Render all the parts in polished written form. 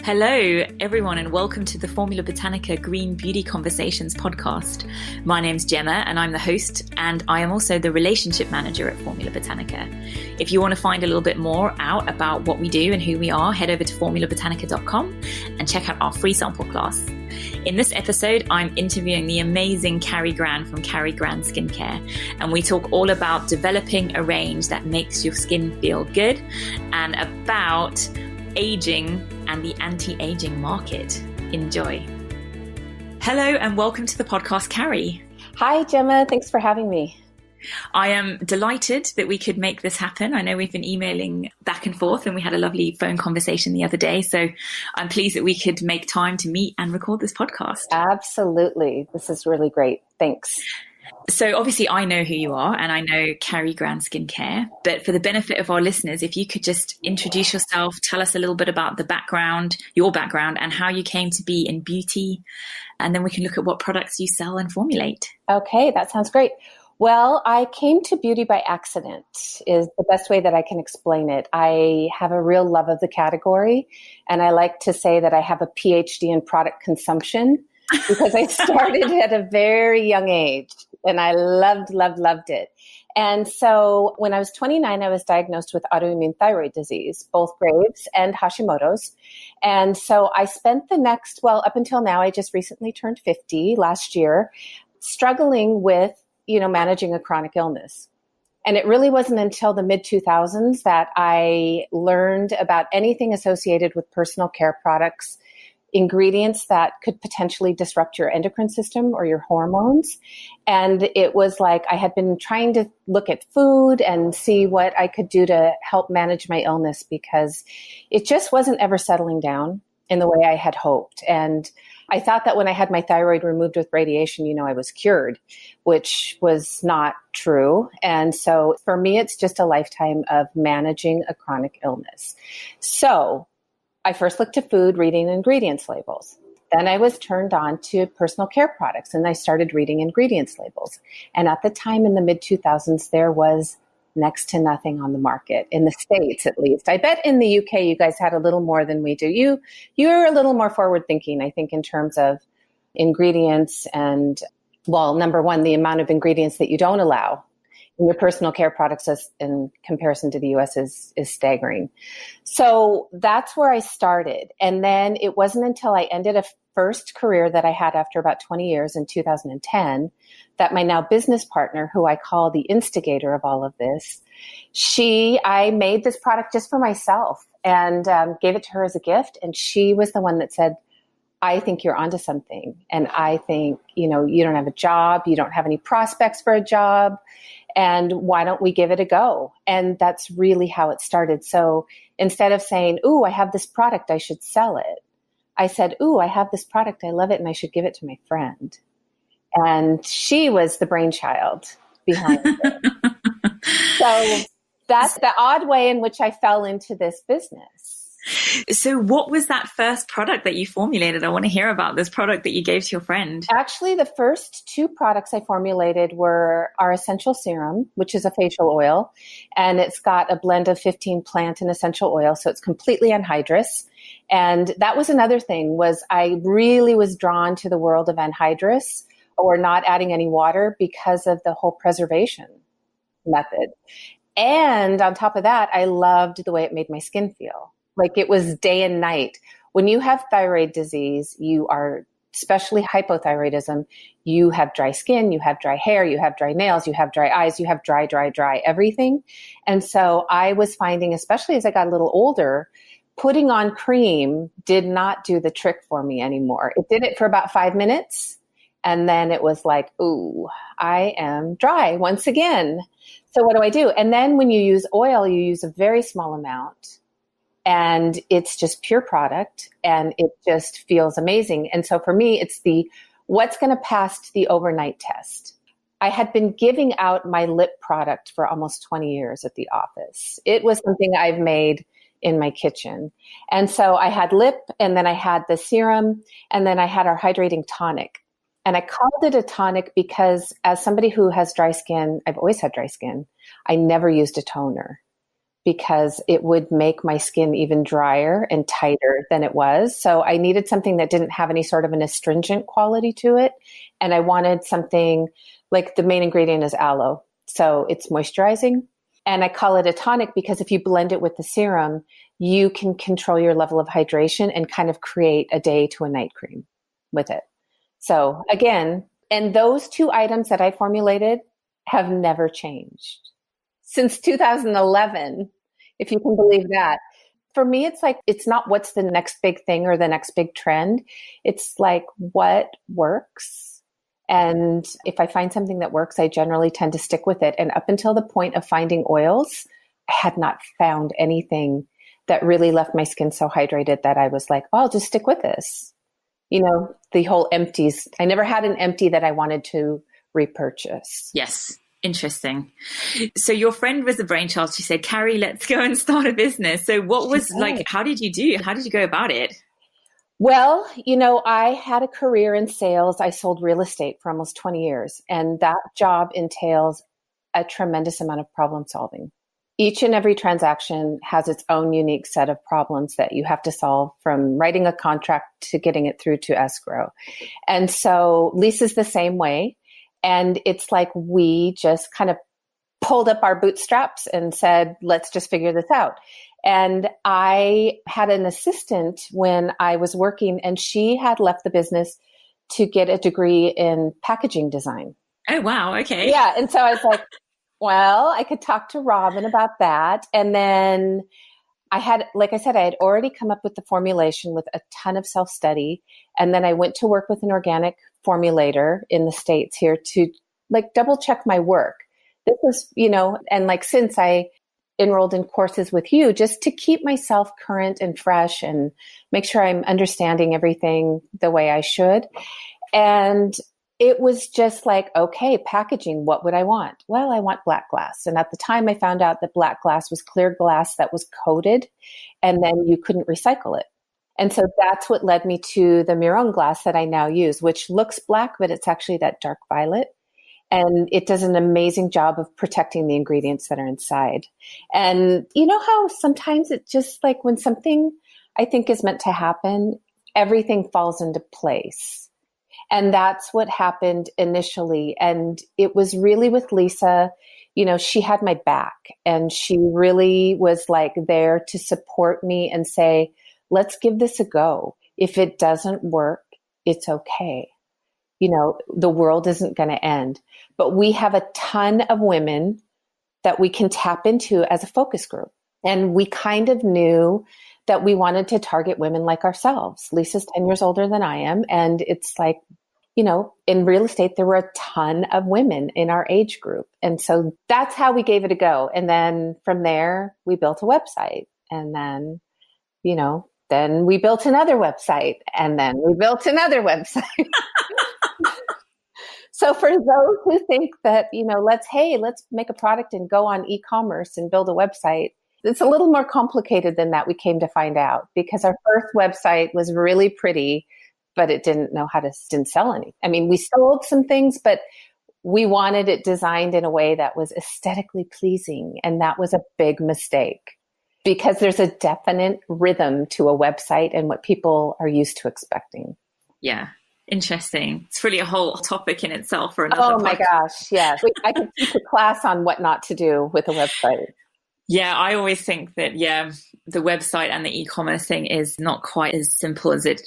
Hello, everyone, and welcome to the Formula Botanica Green Beauty Conversations podcast. My name's Gemma, and I'm the host, and I am also the relationship manager at Formula Botanica. If you want to find a little bit more out about what we do and who we are, head over to formulabotanica.com and check out our free sample class. In this episode, I'm interviewing the amazing Kari Gran from Kari Gran Skincare, and we talk all about developing a range that makes your skin feel good and about aging and the anti-aging market. Enjoy. Hello and welcome to the podcast, Kari. Hi, Gemma. Thanks for having me. I am delighted that we could make this happen. I know we've been emailing back and forth and we had a lovely phone conversation the other day. So I'm pleased that we could make time to meet and record this podcast. Absolutely. This is really great. Thanks. So obviously I know who you are and I know Kari Gran Skincare, but for the benefit of our listeners, if you could just introduce yourself, tell us a little bit about the background, your background and how you came to be in beauty. And then we can look at what products you sell and formulate. Okay, that sounds great. Well, I came to beauty by accident is the best way that I can explain it. I have a real love of the category, and I like to say that I have a PhD in product consumption because I started at a very young age and I loved it. And so when I was 29, I was diagnosed with autoimmune thyroid disease, both Graves and Hashimoto's. And so I spent the next, up until now, I just recently turned 50 last year, struggling with managing a chronic illness. And it really wasn't until the mid-2000s that I learned about anything associated with personal care products, ingredients that could potentially disrupt your endocrine system or your hormones. And it was like I had been trying to look at food and see what I could do to help manage my illness because it just wasn't ever settling down in the way I had hoped. And I thought that when I had my thyroid removed with radiation, I was cured, which was not true. And so for me, it's just a lifetime of managing a chronic illness. So I first looked at food, reading ingredients labels. Then I was turned on to personal care products and I started reading ingredients labels. And at the time in the mid-2000s, there was next to nothing on the market, in the States at least. I bet in the UK, you guys had a little more than we do. You're a little more forward thinking, I think, in terms of ingredients and, number one, the amount of ingredients that you don't allow in your personal care products in comparison to the US is staggering. So that's where I started. And then it wasn't until I ended a first career that I had after about 20 years in 2010 that my now business partner, who I call the instigator of all of this, I made this product just for myself and gave it to her as a gift. And she was the one that said, I think you're onto something. And I think, you don't have a job, you don't have any prospects for a job. And why don't we give it a go? And that's really how it started. So instead of saying, I have this product, I should sell it, I said, I have this product, I love it, and I should give it to my friend. And she was the brainchild behind it. So that's the odd way in which I fell into this business. So what was that first product that you formulated? I want to hear about this product that you gave to your friend. Actually, the first two products I formulated were our essential serum, which is a facial oil, and it's got a blend of 15 plant and essential oil, so it's completely anhydrous. And that was another thing, was I really was drawn to the world of anhydrous or not adding any water because of the whole preservation method. And on top of that, I loved the way it made my skin feel. Like it was day and night. When you have thyroid disease, you are, especially hypothyroidism, you have dry skin, you have dry hair, you have dry nails, you have dry eyes, you have dry everything. And so I was finding, especially as I got a little older, putting on cream did not do the trick for me anymore. It did it for about 5 minutes. And then it was like, I am dry once again. So what do I do? And then when you use oil, you use a very small amount. And it's just pure product and it just feels amazing. And so for me, it's what's going to pass the overnight test. I had been giving out my lip product for almost 20 years at the office. It was something I've made in my kitchen. And so I had lip and then I had the serum and then I had our hydrating tonic. And I called it a tonic because as somebody who has dry skin, I've always had dry skin. I never used a toner. because it would make my skin even drier and tighter than it was. So I needed something that didn't have any sort of an astringent quality to it. And I wanted something like the main ingredient is aloe. So it's moisturizing. And I call it a tonic because if you blend it with the serum, you can control your level of hydration and kind of create a day to a night cream with it. So again, and those two items that I formulated have never changed since 2011, if you can believe that. For me, it's like, it's not what's the next big thing or the next big trend. It's like what works. And if I find something that works, I generally tend to stick with it. And up until the point of finding oils, I had not found anything that really left my skin so hydrated that I was like, oh, I'll just stick with this. You know, the whole empties. I never had an empty that I wanted to repurchase. Yes. Interesting. So your friend was the brainchild. She said, Kari, let's go and start a business. So what was like, how did you go about it? Well, you know, I had a career in sales. I sold real estate for almost 20 years. And that job entails a tremendous amount of problem solving. Each and every transaction has its own unique set of problems that you have to solve, from writing a contract to getting it through to escrow. And so Lisa's the same way. And it's like we just kind of pulled up our bootstraps and said, let's just figure this out. And I had an assistant when I was working, and she had left the business to get a degree in packaging design. Oh, wow. Okay. Yeah. And so I was like, well, I could talk to Robin about that. And then I had, like I said, I had already come up with the formulation with a ton of self-study. And then I went to work with an organic formulator in the States here to like double check my work. This was, you know, and like since I enrolled in courses with you, just to keep myself current and fresh and make sure I'm understanding everything the way I should. And it was just like, okay, packaging, what would I want? Well, I want black glass. And at the time I found out that black glass was clear glass that was coated, and then you couldn't recycle it. And so that's what led me to the Miron glass that I now use, which looks black, but it's actually that dark violet. And it does an amazing job of protecting the ingredients that are inside. And you know how sometimes it's just like when something I think is meant to happen, everything falls into place. And that's what happened initially. And it was really with Lisa, you know, she had my back, and she really was like there to support me and say, let's give this a go. If it doesn't work, it's okay. You know, the world isn't going to end. But we have a ton of women that we can tap into as a focus group. And we kind of knew that we wanted to target women like ourselves. Lisa's 10 years older than I am. And it's like, you know, in real estate, there were a ton of women in our age group. And so that's how we gave it a go. And then from there, we built a website. And then, you know, then we built another website. And then we built another website. So for those who think that, you know, let's make a product and go on e-commerce and build a website, it's a little more complicated than that, we came to find out, because our first website was really pretty, but it didn't sell any. I mean, we sold some things, but we wanted it designed in a way that was aesthetically pleasing. And that was a big mistake, because there's a definite rhythm to a website and what people are used to expecting. Yeah. Interesting. It's really a whole topic in itself for another Oh my gosh. Yes. I could teach a class on what not to do with a website. Yeah. I always think that, the website and the e-commerce thing is not quite as simple as it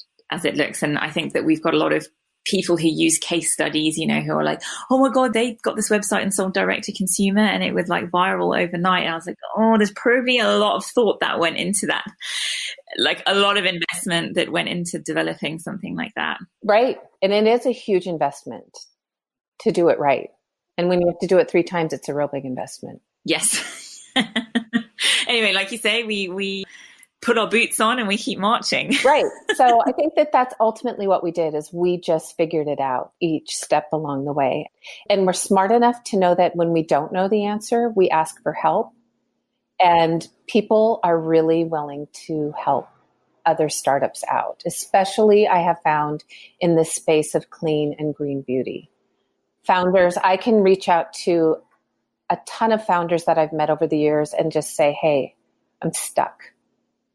looks. And I think that we've got a lot of people who use case studies, you know, who are like, oh my God, they got this website and sold direct to consumer and it was like viral overnight. And I was like, oh, there's probably a lot of thought that went into that. Like a lot of investment that went into developing something like that. Right. And it is a huge investment to do it right. And when you have to do it 3 times, it's a real big investment. Yes. Anyway, like you say, we put our boots on and we keep marching. Right. So I think that that's ultimately what we did, is we just figured it out each step along the way. And we're smart enough to know that when we don't know the answer, we ask for help. And people are really willing to help other startups out, especially I have found in this space of clean and green beauty. Founders, I can reach out to a ton of founders that I've met over the years and just say, hey, I'm stuck.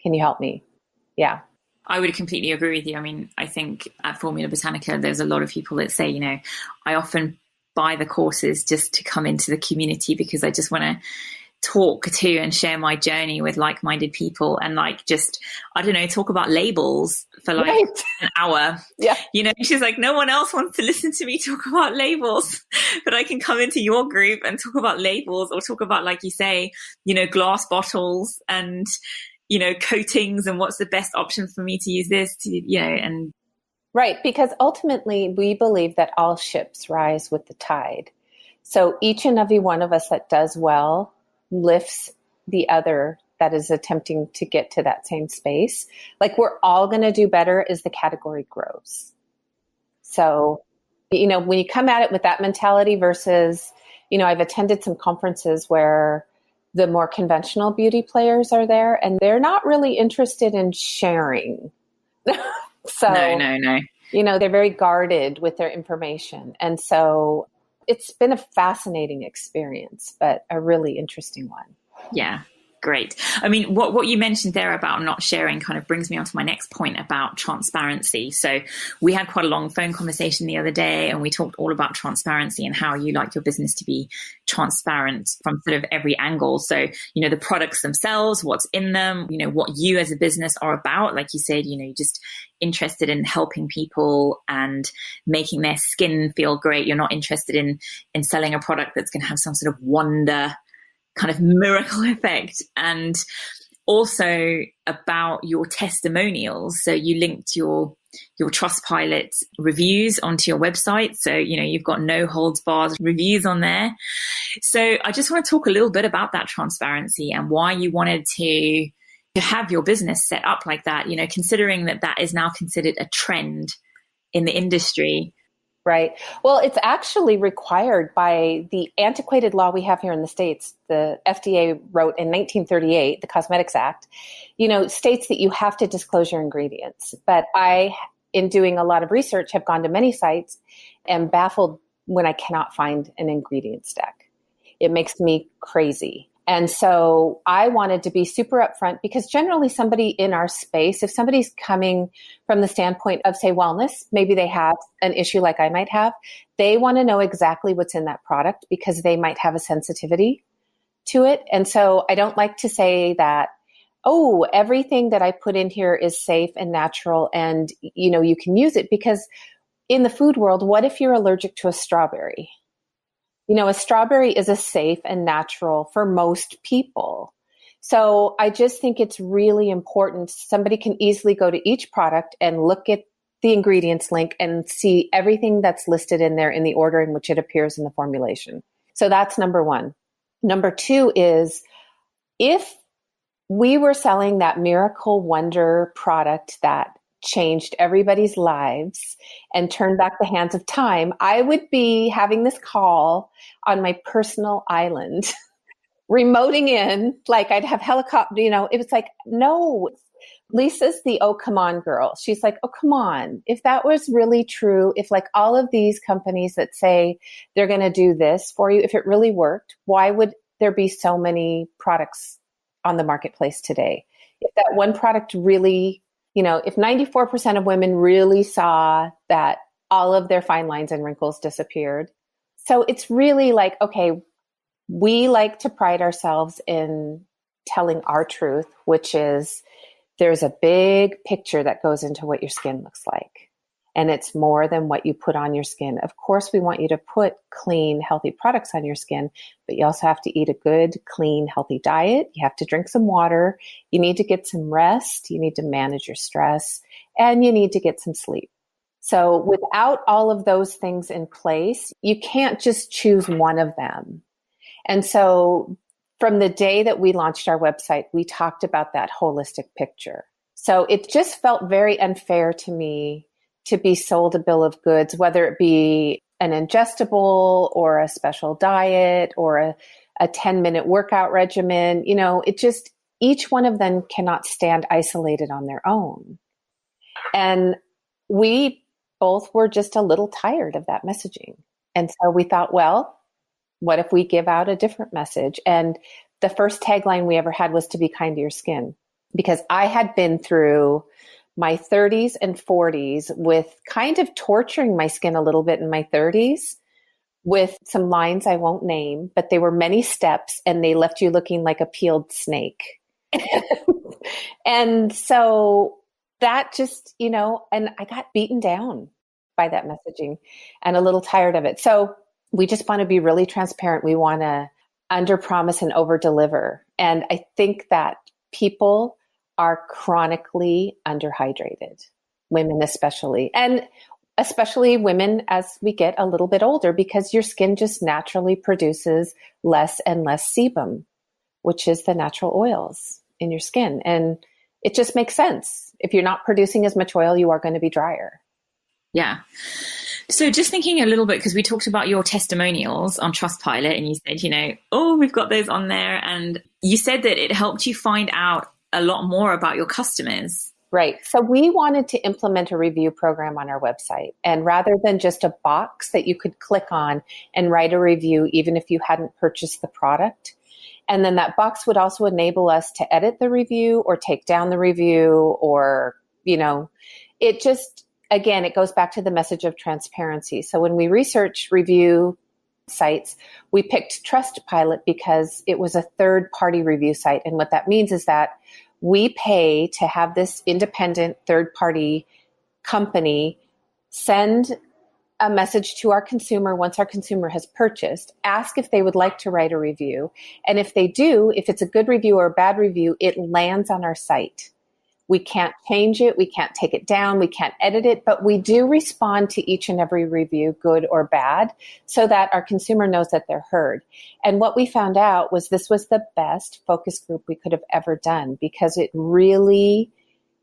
Can you help me? Yeah. I would completely agree with you. I mean, I think at Formula Botanica, there's a lot of people that say, I often buy the courses just to come into the community because I just want to talk to and share my journey with like-minded people and talk about labels for an hour. Yeah. She's like, no one else wants to listen to me talk about labels, but I can come into your group and talk about labels or talk about, like you say, glass bottles and, coatings and what's the best option for me to use this and. Right. Because ultimately we believe that all ships rise with the tide. So each and every one of us that does well lifts the other that is attempting to get to that same space. Like we're all going to do better as the category grows. So, when you come at it with that mentality versus, I've attended some conferences where the more conventional beauty players are there and they're not really interested in sharing. So, no. They're very guarded with their information. And so it's been a fascinating experience, but a really interesting one. Yeah. Great. I mean, what you mentioned there about not sharing kind of brings me on to my next point about transparency. So we had quite a long phone conversation the other day and we talked all about transparency and how you like your business to be transparent from sort of every angle. So, the products themselves, what's in them, what you as a business are about. Like you said, you're just interested in helping people and making their skin feel great. You're not interested in selling a product that's going to have some sort of wonder kind of miracle effect. And also about your testimonials. So you linked your Trustpilot reviews onto your website. So, you've got no holds bars reviews on there. So I just want to talk a little bit about that transparency and why you wanted to have your business set up like that, considering that is now considered a trend in the industry. Right. Well, it's actually required by the antiquated law we have here in the States. The FDA wrote in 1938, the Cosmetics Act, states that you have to disclose your ingredients. But I, in doing a lot of research, have gone to many sites and baffled when I cannot find an ingredient stack. It makes me crazy. And so I wanted to be super upfront because generally somebody in our space, if somebody's coming from the standpoint of, say, wellness, maybe they have an issue like I might have, they want to know exactly what's in that product because they might have a sensitivity to it. And so I don't like to say that, oh, everything that I put in here is safe and natural and, you can use it because in the food world, what if you're allergic to a strawberry? A strawberry is a safe and natural for most people. So I just think it's really important. Somebody can easily go to each product and look at the ingredients link and see everything that's listed in there in the order in which it appears in the formulation. So that's number one. Number two is if we were selling that miracle wonder product that changed everybody's lives and turned back the hands of time, I would be having this call on my personal island, remoting in, like I'd have helicopter, it was like, no, Lisa's the, oh, come on girl. She's like, oh, come on. If that was really true, if like all of these companies that say they're going to do this for you, if it really worked, why would there be so many products on the marketplace today? If that one product really, if 94% of women really saw that all of their fine lines and wrinkles disappeared. So it's really like, okay, we like to pride ourselves in telling our truth, which is there's a big picture that goes into what your skin looks like. And it's more than what you put on your skin. Of course, we want you to put clean, healthy products on your skin, but you also have to eat a good, clean, healthy diet. You have to drink some water. You need to get some rest. You need to manage your stress, and you need to get some sleep. So without all of those things in place, you can't just choose one of them. And so from the day that we launched our website, we talked about that holistic picture. So it just felt very unfair to me to be sold a bill of goods, whether it be an ingestible or a special diet or a 10-minute workout regimen. It just, each one of them cannot stand isolated on their own. And we both were just a little tired of that messaging. And so we thought, well, What if we give out a different message? And the first tagline we ever had was to be kind to your skin, because I had been through my 30s and 40s with kind of torturing my skin a little bit in my 30s with some lines I won't name, but they were many steps and they left you looking like a peeled snake. And so that just, and I got beaten down by that messaging and a little tired of it. So we just want to be really transparent. We want to underpromise and overdeliver. And I think that people are chronically underhydrated, women especially, and especially women as we get a little bit older, because your skin just naturally produces less and less sebum, which is the natural oils in your skin. And it just makes sense. If you're not producing as much oil, you are going to be drier. Yeah. So just thinking a little bit, because we talked about your testimonials on Trustpilot and you said, we've got those on there. And you said that it helped you find out a lot more about your customers. Right. So we wanted to implement a review program on our website. And rather than just a box that you could click on and write a review, even if you hadn't purchased the product. And then that box would also enable us to edit the review or take down the review or, it just, again, it goes back to the message of transparency. So when we research review sites, we picked Trustpilot because it was a third-party review site. And what that means is that we pay to have this independent third-party company send a message to our consumer once our consumer has purchased, ask if they would like to write a review. And if they do, if it's a good review or a bad review, it lands on our site. We can't change it. We can't take it down. We can't edit it, but we do respond to each and every review, good or bad, so that our consumer knows that they're heard. And what we found out was this was the best focus group we could have ever done, because it really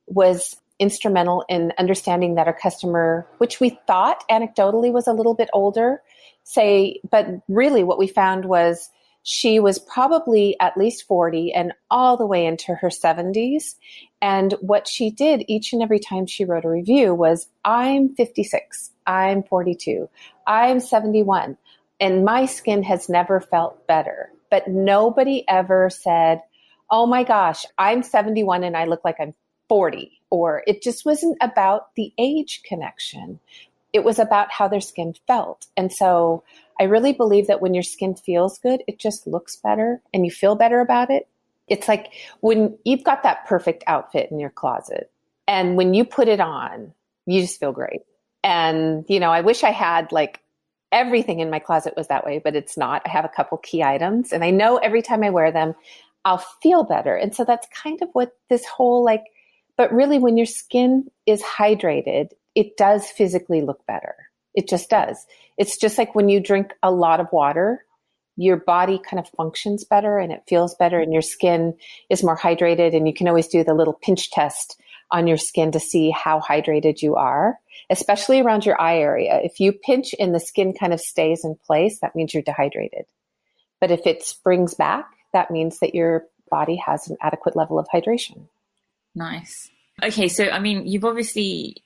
was instrumental in understanding that our customer, which we thought anecdotally was a little bit older, but really what we found was she was probably at least 40 and all the way into her 70s. And what she did each and every time she wrote a review was, I'm 56, I'm 42, I'm 71, and my skin has never felt better. But nobody ever said, oh my gosh, I'm 71 and I look like I'm 40. Or it just wasn't about the age connection. It was about how their skin felt. And so I really believe that when your skin feels good, it just looks better and you feel better about it. It's like when you've got that perfect outfit in your closet and when you put it on, you just feel great. And, I wish I had like everything in my closet was that way, but it's not. I have a couple key items and I know every time I wear them, I'll feel better. And so that's kind of what this whole but really when your skin is hydrated, it does physically look better. It just does. It's just like when you drink a lot of water, your body kind of functions better and it feels better and your skin is more hydrated. And you can always do the little pinch test on your skin to see how hydrated you are, especially around your eye area. If you pinch and the skin kind of stays in place, that means you're dehydrated. But if it springs back, that means that your body has an adequate level of hydration. Nice. Okay. So, you've obviously,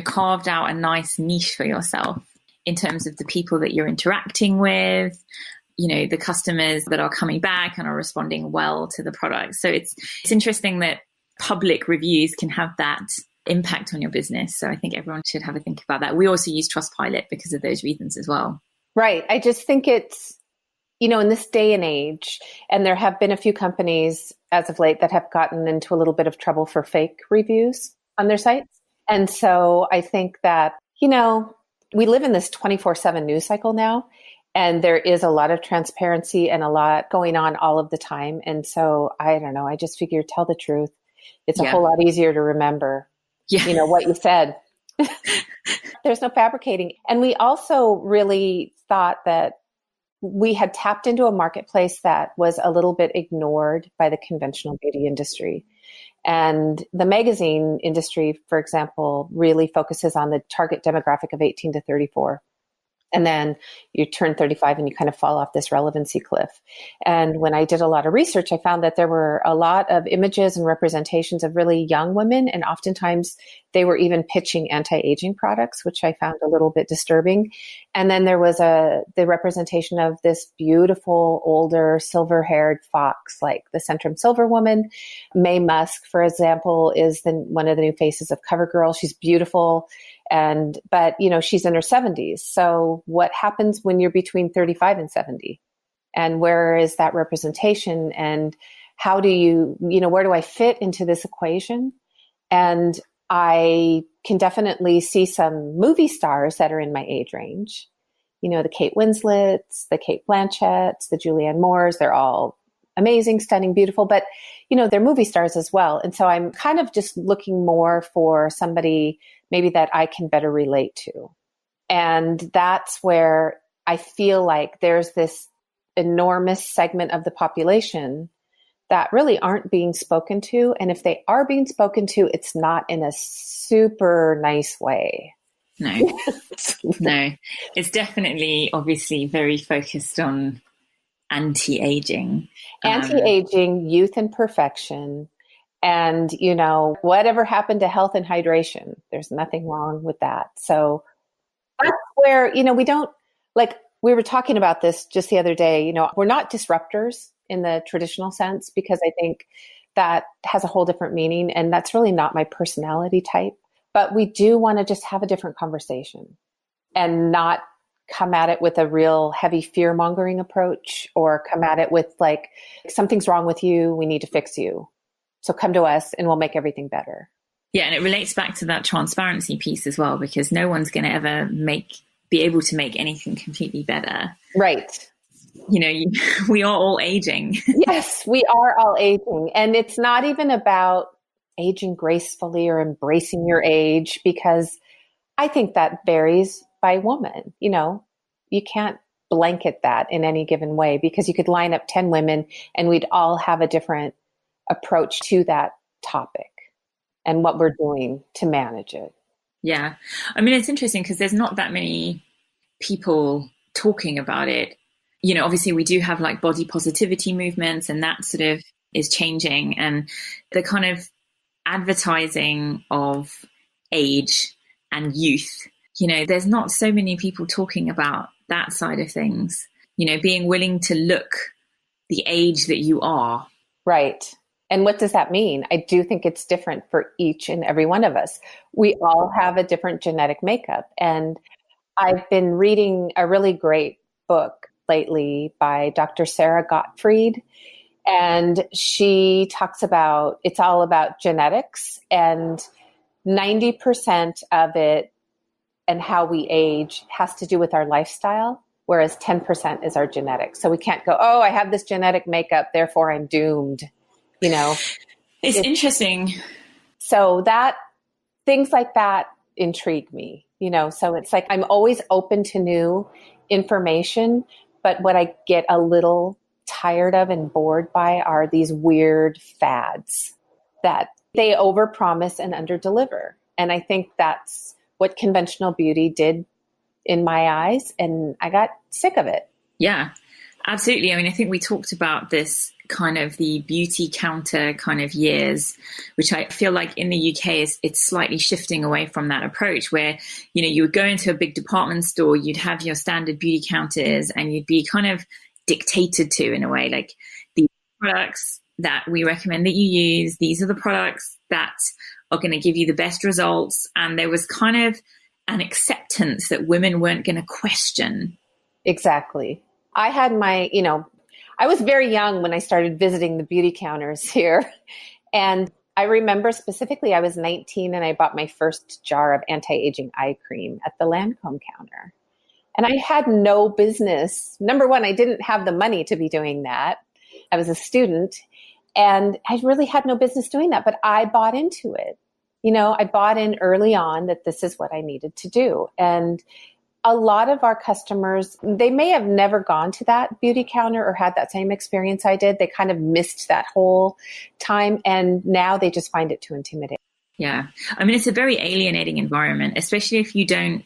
carved out a nice niche for yourself in terms of the people that you're interacting with, the customers that are coming back and are responding well to the product. So it's interesting that public reviews can have that impact on your business. So I think everyone should have a think about that. We also use Trustpilot because of those reasons as well. Right. I just think it's, in this day and age, and there have been a few companies as of late that have gotten into a little bit of trouble for fake reviews on their sites. And so I think that, we live in this 24/7 news cycle now, and there is a lot of transparency and a lot going on all of the time. And so I don't know, I just figure tell the truth. It's a whole lot easier to remember, what you said. There's no fabricating. And we also really thought that we had tapped into a marketplace that was a little bit ignored by the conventional beauty industry. And the magazine industry, for example, really focuses on the target demographic of 18 to 34. And then you turn 35 and you kind of fall off this relevancy cliff. And when I did a lot of research, I found that there were a lot of images and representations of really young women. And oftentimes they were even pitching anti-aging products, which I found a little bit disturbing. And then there was the representation of this beautiful, older, silver-haired fox, like the Centrum Silver woman. Mae Musk, for example, is one of the new faces of CoverGirl. She's beautiful. But she's in her 70s. So what happens when you're between 35 and 70? And where is that representation? And how do where do I fit into this equation? And I can definitely see some movie stars that are in my age range. The Kate Winslets, the Kate Blanchetts, the Julianne Moores, they're all amazing, stunning, beautiful, but they're movie stars as well. And so I'm kind of just looking more for somebody maybe that I can better relate to. And that's where I feel like there's this enormous segment of the population that really aren't being spoken to. And if they are being spoken to, it's not in a super nice way. No, no. It's definitely obviously very focused on anti-aging. Anti-aging, youth and perfection. And, whatever happened to health and hydration, there's nothing wrong with that. So that's where, we don't, like, we were talking about this just the other day, we're not disruptors in the traditional sense, because I think that has a whole different meaning. And that's really not my personality type. But we do want to just have a different conversation and not come at it with a real heavy fear-mongering approach, or come at it with like, something's wrong with you, we need to fix you. So come to us and we'll make everything better. Yeah, and it relates back to that transparency piece as well, because no one's going to ever be able to make anything completely better. Right. We are all aging. Yes, we are all aging. And it's not even about aging gracefully or embracing your age, because I think that varies by woman. You can't blanket that in any given way, because you could line up 10 women and we'd all have a different approach to that topic and what we're doing to manage it. Yeah. I mean, it's interesting because there's not that many people talking about it. Obviously we do have like body positivity movements, and that sort of is changing, and the kind of advertising of age and youth, there's not so many people talking about that side of things, being willing to look the age that you are. Right. And what does that mean? I do think it's different for each and every one of us. We all have a different genetic makeup. And I've been reading a really great book lately by Dr. Sarah Gottfried. And she talks about, it's all about genetics, and 90% of it and how we age has to do with our lifestyle, whereas 10% is our genetics. So we can't go, I have this genetic makeup, therefore I'm doomed. It's interesting. So that things like that intrigue me, so it's like, I'm always open to new information, but what I get a little tired of and bored by are these weird fads that they overpromise and underdeliver. And I think that's what conventional beauty did in my eyes, and I got sick of it. Yeah, absolutely. I mean, I think we talked about this kind of the beauty counter kind of years, which I feel like in the UK it's slightly shifting away from that approach where, you would go into a big department store, you'd have your standard beauty counters, and you'd be kind of dictated to in a way, like the products that we recommend that you use, these are the products that are going to give you the best results. And there was kind of an acceptance that women weren't going to question. Exactly. I had my, I was very young when I started visiting the beauty counters here. And I remember specifically I was 19 and I bought my first jar of anti-aging eye cream at the Lancome counter. And I had no business. Number one, I didn't have the money to be doing that. I was a student and I really had no business doing that, but I bought into it. I bought in early on that this is what I needed to do. And a lot of our customers, they may have never gone to that beauty counter or had that same experience I did. They kind of missed that whole time. And now they just find it too intimidating. Yeah. I mean, it's a very alienating environment, especially if you don't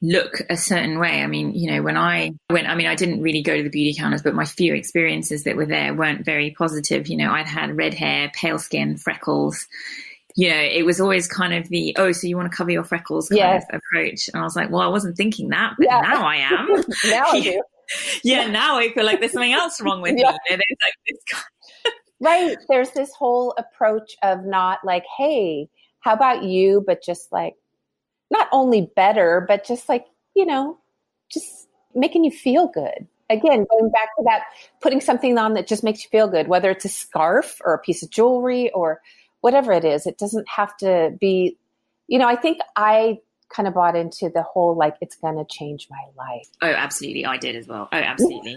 look a certain way. I mean, when I went, I didn't really go to the beauty counters, but my few experiences that were there weren't very positive. I'd had red hair, pale skin, freckles. It was always kind of the, oh, so you want to cover your freckles kind of approach. And I was like, well, I wasn't thinking that, but now I am. Now I do. Yeah, now I feel like there's something else wrong with me. There's like this Right. There's this whole approach of not like, hey, how about you? But just like, not only better, but just like, just making you feel good. Again, going back to that, putting something on that just makes you feel good, whether it's a scarf or a piece of jewelry or whatever it is. It doesn't have to be, I think I kind of bought into the whole, like, it's going to change my life. Oh, absolutely. I did as well. Oh, absolutely.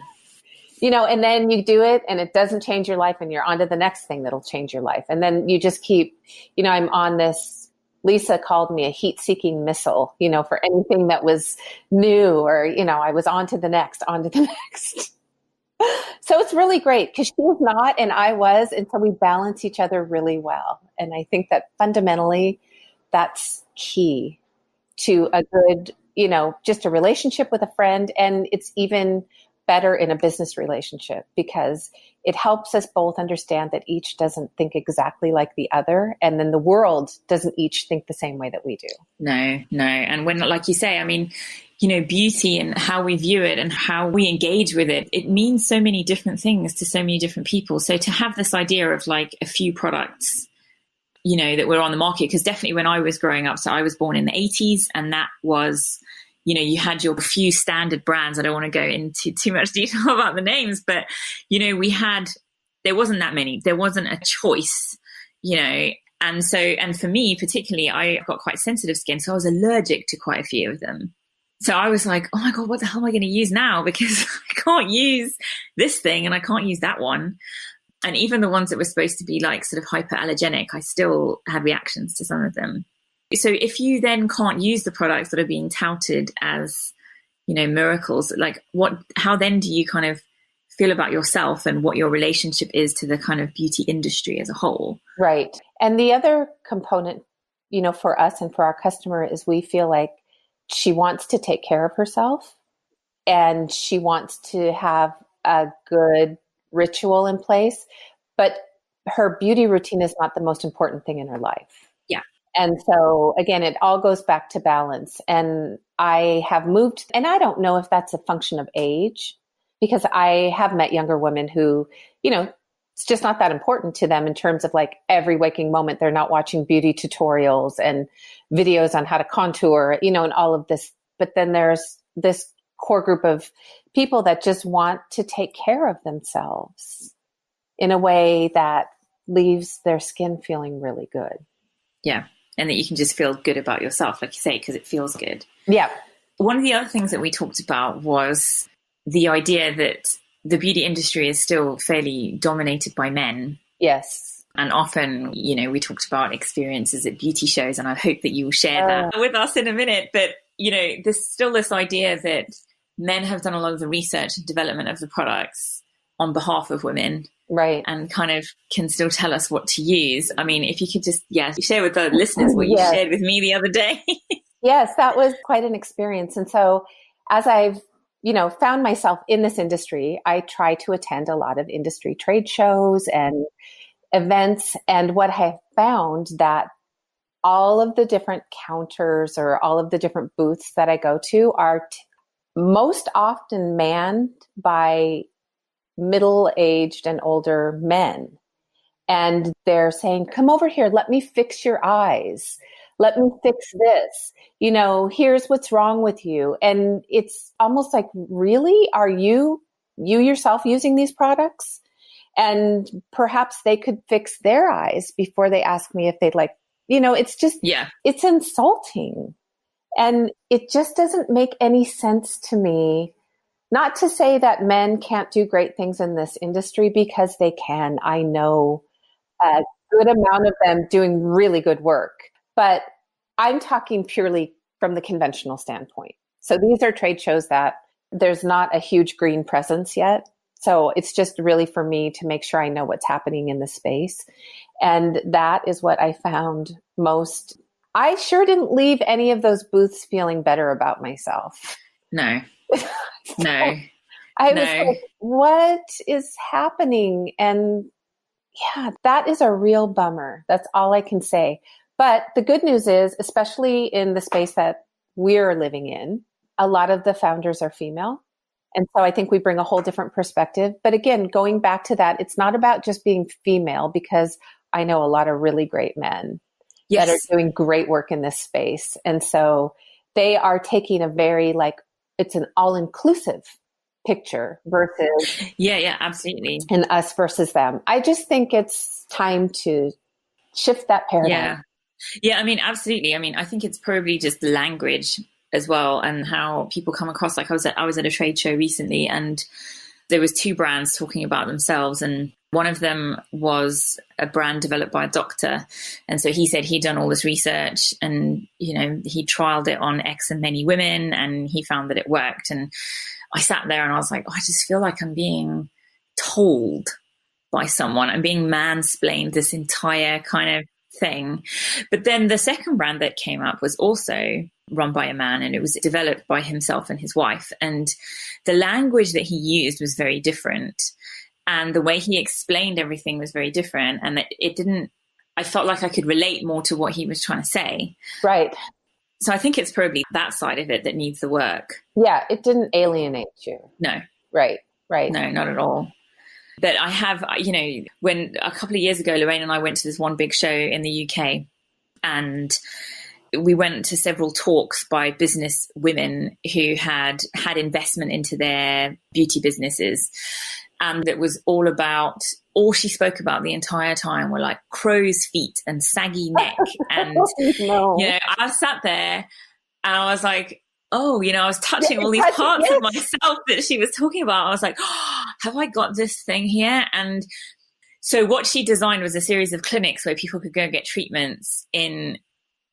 And then you do it and it doesn't change your life and you're on to the next thing that'll change your life. And then you just keep, I'm on this, Lisa called me a heat-seeking missile, for anything that was new or, I was on to the next. So it's really great because she was not and I was. And so we balance each other really well. And I think that fundamentally that's key to a good, just a relationship with a friend. And it's even better in a business relationship because it helps us both understand that each doesn't think exactly like the other. And then the world doesn't each think the same way that we do. No. And when, like you say, beauty and how we view it and how we engage with it, it means so many different things to so many different people. So to have this idea of like a few products, that were on the market, because definitely when I was growing up, so I was born in the 80s and that was, you had your few standard brands. I don't want to go into too much detail about the names, but, there wasn't that many. There wasn't a choice, and for me particularly, I got quite sensitive skin. So I was allergic to quite a few of them. So I was like, oh my God, what the hell am I going to use now? Because I can't use this thing and I can't use that one. And even the ones that were supposed to be like sort of hyperallergenic, I still had reactions to some of them. So if you then can't use the products that are being touted as, miracles, like how then do you kind of feel about yourself and what your relationship is to the kind of beauty industry as a whole? Right. And the other component, for us and for our customer is we feel like she wants to take care of herself and she wants to have a good ritual in place, but her beauty routine is not the most important thing in her life. Yeah. And so again, it all goes back to balance. And I have moved, and I don't know if that's a function of age, because I have met younger women who, it's just not that important to them in terms of like every waking moment. They're not watching beauty tutorials and videos on how to contour, and all of this. But then there's this core group of people that just want to take care of themselves in a way that leaves their skin feeling really good. Yeah. And that you can just feel good about yourself, like you say, because it feels good. Yeah. One of the other things that we talked about was the idea that the beauty industry is still fairly dominated by men. Yes. And often, we talked about experiences at beauty shows, and I hope that you will share that with us in a minute. But, there's still this idea that men have done a lot of the research and development of the products on behalf of women. Right. And kind of can still tell us what to use. I mean, if you could just, share with the listeners what you shared with me the other day. Yes, that was quite an experience. And so as I've, found myself in this industry, I try to attend a lot of industry trade shows and events. And what I found that all of the different counters or all of the different booths that I go to are most often manned by middle-aged and older men. And they're saying, come over here, let me fix your eyes. Let me fix this. Here's what's wrong with you. And it's almost like, really? Are you yourself using these products? And perhaps they could fix their eyes before they ask me if they'd like, it's just, it's insulting. And it just doesn't make any sense to me. Not to say that men can't do great things in this industry, because they can. I know a good amount of them doing really good work, but I'm talking purely from the conventional standpoint. So these are trade shows that there's not a huge green presence yet. So it's just really for me to make sure I know what's happening in the space. And that is what I found most I sure didn't leave any of those booths feeling better about myself. No, no, I no. was like, what is happening? And yeah, that is a real bummer. That's all I can say. But the good news is, especially in the space that we're living in, a lot of the founders are female. And so I think we bring a whole different perspective. But again, going back to that, it's not about just being female, because I know a lot of really great men that are doing great work in this space. And so they are taking a very it's an all-inclusive picture versus yeah, absolutely, and us versus them. I just think it's time to shift that paradigm. Yeah, I mean, absolutely. I mean, I think it's probably just language as well, and how people come across. Like I was at a trade show recently, and there was two brands talking about themselves, and one of them was a brand developed by a doctor. And so he said he'd done all this research and, he trialed it on X and many women, and he found that it worked. And I sat there and I was like, I just feel like I'm being told by someone. I'm being mansplained this entire kind of thing. But then the second brand that came up was also run by a man, and it was developed by himself and his wife. And the language that he used was very different. And the way he explained everything was very different. And I felt like I could relate more to what he was trying to say. Right. So I think it's probably that side of it that needs the work. Yeah, it didn't alienate you. No. Right. No, not at all. But I have, when a couple of years ago, Lorraine and I went to this one big show in the UK, and we went to several talks by business women who had investment into their beauty businesses. And it was all she spoke about the entire time were like crow's feet and saggy neck. And, I sat there and I was like, I was touching all these parts of myself that she was talking about. I was like, have I got this thing here? And so what she designed was a series of clinics where people could go get treatments in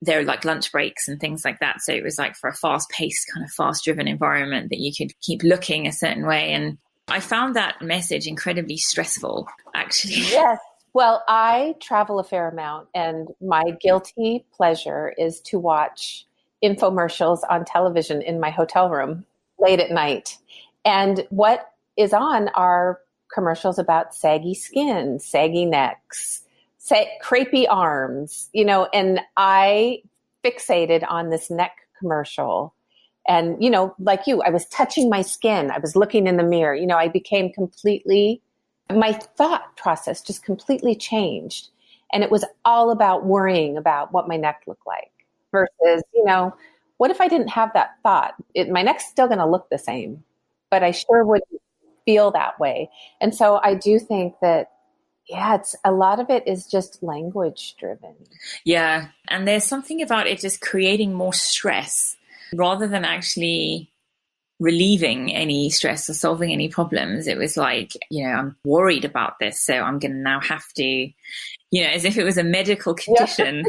their lunch breaks and things like that. So it was for a fast-paced, kind of fast-driven environment that you could keep looking a certain way. And I found that message incredibly stressful, actually. Yes. Well, I travel a fair amount, and my guilty pleasure is to watch infomercials on television in my hotel room late at night. And what is on are commercials about saggy skin, saggy necks, crepey arms, and I fixated on this neck commercial. And, like you, I was touching my skin. I was looking in the mirror. I became my thought process just completely changed. And it was all about worrying about what my neck looked like versus, what if I didn't have that thought? My neck's still going to look the same, but I sure wouldn't feel that way. And so I do think that, it's a lot of it is just language driven. Yeah. And there's something about it just creating more stress rather than actually relieving any stress or solving any problems. It was like, I'm worried about this, so I'm going to now have to, as if it was a medical condition,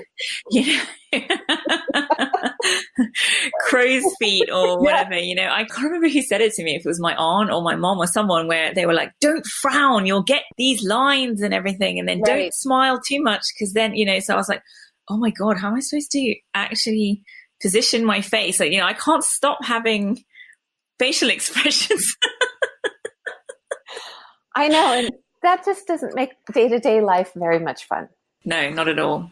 crow's feet or whatever, I can't remember who said it to me, if it was my aunt or my mom or someone, where they were like, don't frown, you'll get these lines and everything. And then don't smile too much, because then, so I was like, oh my God, how am I supposed to actually position my face? I can't stop having facial expressions. I know. And that just doesn't make day-to-day life very much fun. No, not at all.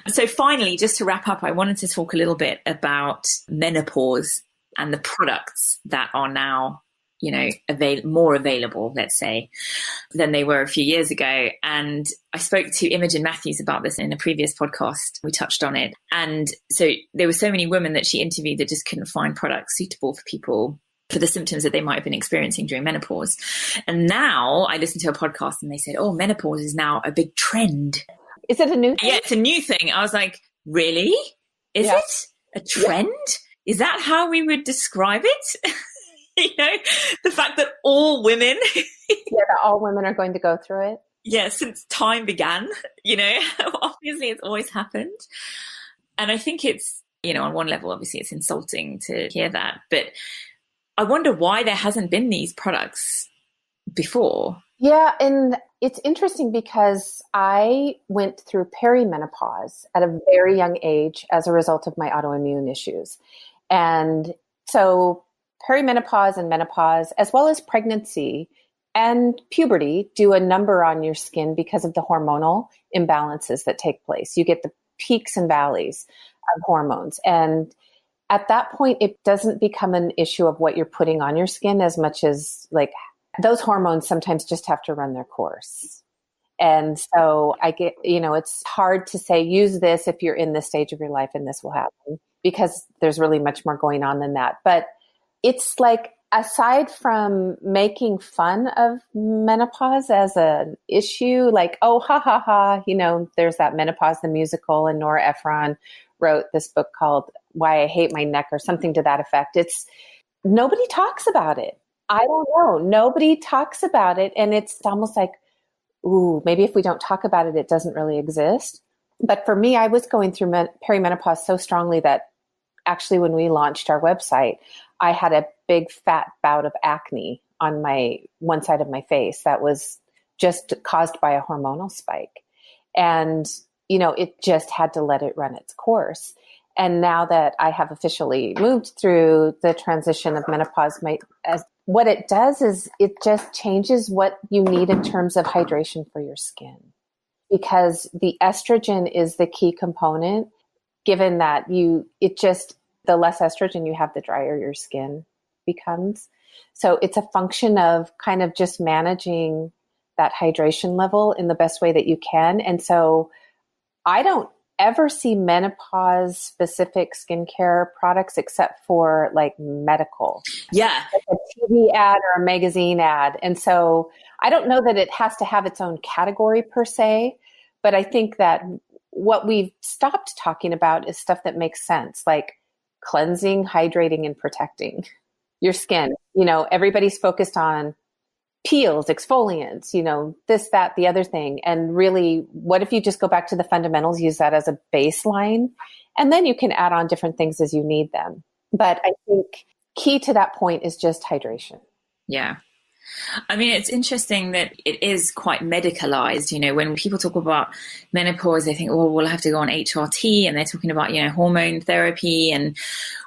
So finally, just to wrap up, I wanted to talk a little bit about menopause and the products that are now, more available, let's say, than they were a few years ago. And I spoke to Imogen Matthews about this in a previous podcast. We touched on it. And so there were so many women that she interviewed that just couldn't find products suitable for people for the symptoms that they might have been experiencing during menopause. And now I listened to a podcast and they said, menopause is now a big trend. Is it a new thing? Yeah, it's a new thing. I was like, really? Is it a trend? Yeah. Is that how we would describe it? The fact that all women... that all women are going to go through it. Yeah, since time began, obviously it's always happened. And I think it's, on one level, obviously it's insulting to hear that. But I wonder why there hasn't been these products before. Yeah. And it's interesting because I went through perimenopause at a very young age as a result of my autoimmune issues. And so perimenopause and menopause, as well as pregnancy and puberty, do a number on your skin because of the hormonal imbalances that take place. You get the peaks and valleys of hormones. And at that point, it doesn't become an issue of what you're putting on your skin as much as like those hormones sometimes just have to run their course. And so I get, it's hard to say, use this if you're in this stage of your life and this will happen, because there's really much more going on than that. But it's like, aside from making fun of menopause as an issue, like, oh, ha, ha, ha, there's that Menopause, the musical, and Nora Ephron wrote this book called Why I Hate My Neck or something to that effect. Nobody talks about it. I don't know. Nobody talks about it. And it's almost like, ooh, maybe if we don't talk about it, it doesn't really exist. But for me, I was going through perimenopause so strongly that actually when we launched our website, I had a big fat bout of acne on my one side of my face that was just caused by a hormonal spike. And, it just had to let it run its course. And now that I have officially moved through the transition of menopause, what it does is it just changes what you need in terms of hydration for your skin, because the estrogen is the key component, given that the less estrogen you have, the drier your skin becomes. So it's a function of kind of just managing that hydration level in the best way that you can. And so I don't ever see menopause specific skincare products except for like medical. Yeah. Like a TV ad or a magazine ad. And so I don't know that it has to have its own category per se, but I think that what we've stopped talking about is stuff that makes sense, like cleansing, hydrating, and protecting your skin. Everybody's focused on peels, exfoliants, this, that, the other thing. And really, what if you just go back to the fundamentals, use that as a baseline, and then you can add on different things as you need them. But I think key to that point is just hydration. Yeah. I mean, it's interesting that it is quite medicalized. When people talk about menopause, they think, oh, we'll have to go on HRT, and they're talking about, hormone therapy. And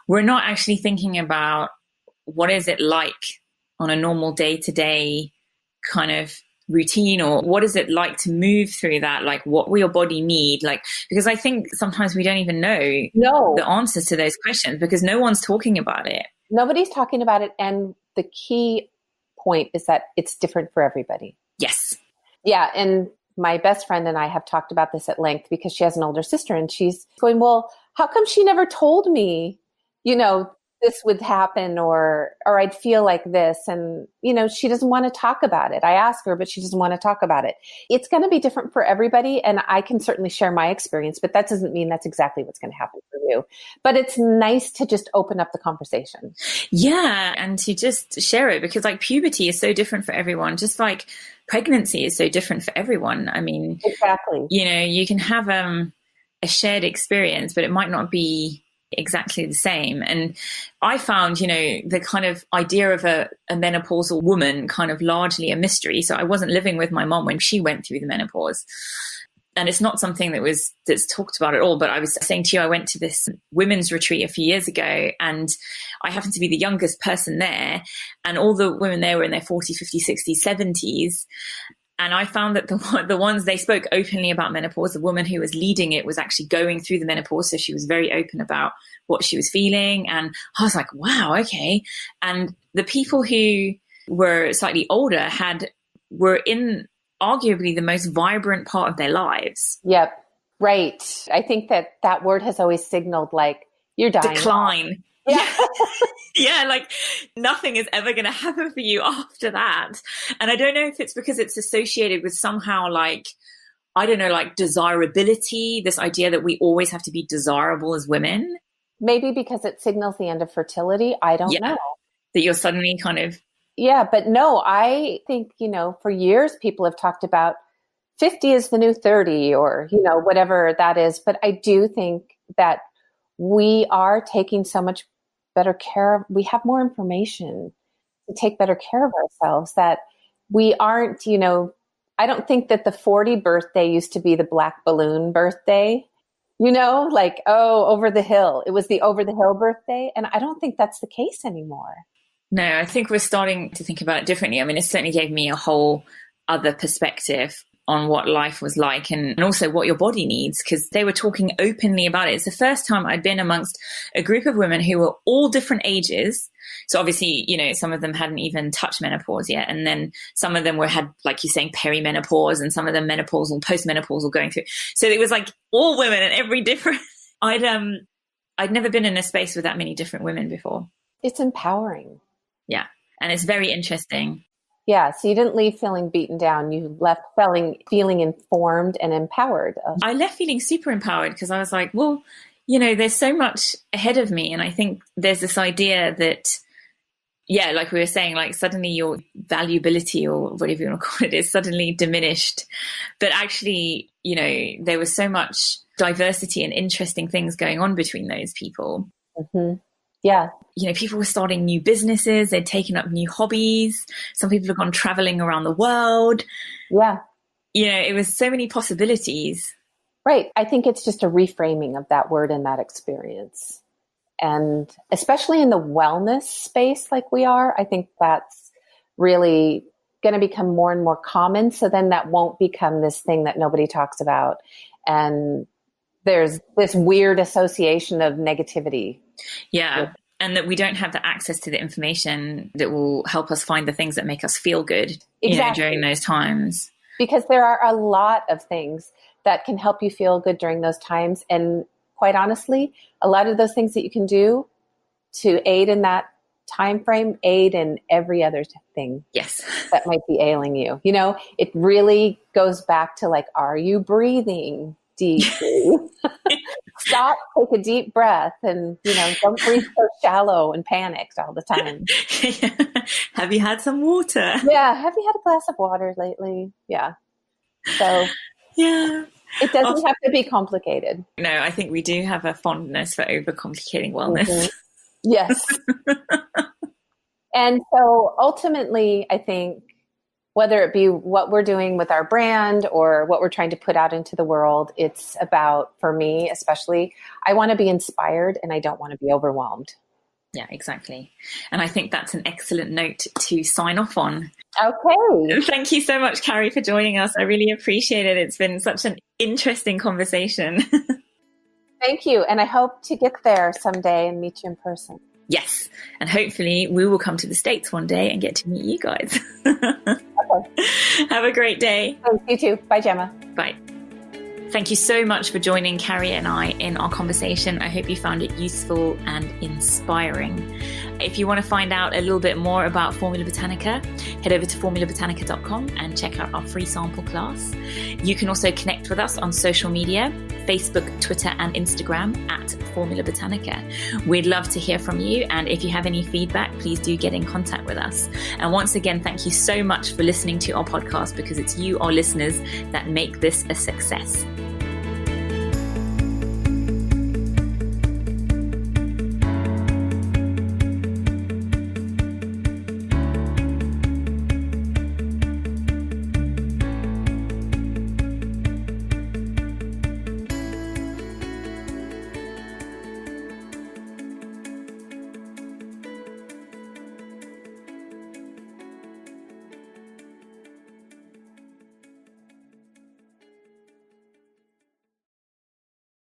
we're not actually thinking about what is it like on a normal day-to-day kind of routine, or what is it like to move through that? Like, what will your body need? Like, because I think sometimes we don't even know the answers to those questions because no one's talking about it. Nobody's talking about it. And the key point is that it's different for everybody. Yes. Yeah. And my best friend and I have talked about this at length because she has an older sister, and she's going, well, how come she never told me, this would happen, or I'd feel like this. And, she doesn't want to talk about it. I ask her, but she doesn't want to talk about it. It's going to be different for everybody. And I can certainly share my experience, but that doesn't mean that's exactly what's going to happen for you. But it's nice to just open up the conversation. Yeah. And to just share it, because like puberty is so different for everyone, just like pregnancy is so different for everyone. I mean, exactly. You can have a shared experience, but it might not be exactly the same. And I found, the kind of idea of a menopausal woman kind of largely a mystery. So I wasn't living with my mom when she went through the menopause. And it's not something that's talked about at all. But I was saying to you, I went to this women's retreat a few years ago, and I happened to be the youngest person there. And all the women there were in their 40s, 50s, 60s, 70s. And I found that the ones, they spoke openly about menopause. The woman who was leading it was actually going through the menopause. So she was very open about what she was feeling. And I was like, wow, okay. And the people who were slightly older were in arguably the most vibrant part of their lives. Yep. Right. I think that word has always signaled like you're dying. Decline. Yeah. Yeah, like nothing is ever going to happen for you after that. And I don't know if it's because it's associated with somehow like, I don't know, like desirability, this idea that we always have to be desirable as women. Maybe because it signals the end of fertility. I don't know. That you're suddenly kind of... Yeah, but no, I think, for years people have talked about 50 is the new 30 or, whatever that is. But I do think that we are taking so much better care of, we have more information to take better care of ourselves, that we aren't, I don't think that the 40 birthday used to be the black balloon birthday, like, oh, over the hill. It was the over the hill birthday. And I don't think that's the case anymore. No, I think we're starting to think about it differently. I mean, it certainly gave me a whole other perspective on what life was like and also what your body needs, because they were talking openly about it. It's the first time I'd been amongst a group of women who were all different ages. So obviously, some of them hadn't even touched menopause yet. And then some of them had, like you're saying, perimenopause, and some of them menopausal, postmenopausal going through. So it was like all women and every different, I'd never been in a space with that many different women before. It's empowering. Yeah. And it's very interesting. Yeah, so you didn't leave feeling beaten down. You left feeling informed and empowered. I left feeling super empowered because I was like, well, there's so much ahead of me. And I think there's this idea that, yeah, like we were saying, like suddenly your valuability or whatever you want to call it is suddenly diminished. But actually, there was so much diversity and interesting things going on between those people. Mm-hmm. Yeah. People were starting new businesses. They'd taken up new hobbies. Some people have gone traveling around the world. Yeah. It was so many possibilities. Right. I think it's just a reframing of that word and that experience. And especially in the wellness space like we are, I think that's really going to become more and more common. So then that won't become this thing that nobody talks about. And there's this weird association of negativity. Yeah. And that we don't have the access to the information that will help us find the things that make us feel good, during those times. Because there are a lot of things that can help you feel good during those times. And quite honestly, a lot of those things that you can do to aid in that time frame, aid in every other thing. Yes. That might be ailing you. It really goes back to like, are you breathing deeply? Stop, take a deep breath, and don't breathe so shallow and panicked all the time. Have you had some water? Yeah, have you had a glass of water lately? Yeah. So yeah, it doesn't have to be complicated. No, I think we do have a fondness for overcomplicating wellness. Mm-hmm. Yes. And so ultimately, I think whether it be what we're doing with our brand or what we're trying to put out into the world, it's about, for me especially, I want to be inspired and I don't want to be overwhelmed. Yeah, exactly. And I think that's an excellent note to sign off on. Okay. Thank you so much, Kari, for joining us. I really appreciate it. It's been such an interesting conversation. Thank you. And I hope to get there someday and meet you in person. Yes. And hopefully we will come to the States one day and get to meet you guys. Okay. Have a great day. Thanks, you too. Bye, Gemma. Bye. Thank you so much for joining Kari and I in our conversation. I hope you found it useful and inspiring. If you want to find out a little bit more about Formula Botanica, head over to formulabotanica.com and check out our free sample class. You can also connect with us on social media, Facebook, Twitter, and Instagram at Formula Botanica. We'd love to hear from you. And if you have any feedback, please do get in contact with us. And once again, thank you so much for listening to our podcast, because it's you, our listeners, that make this a success.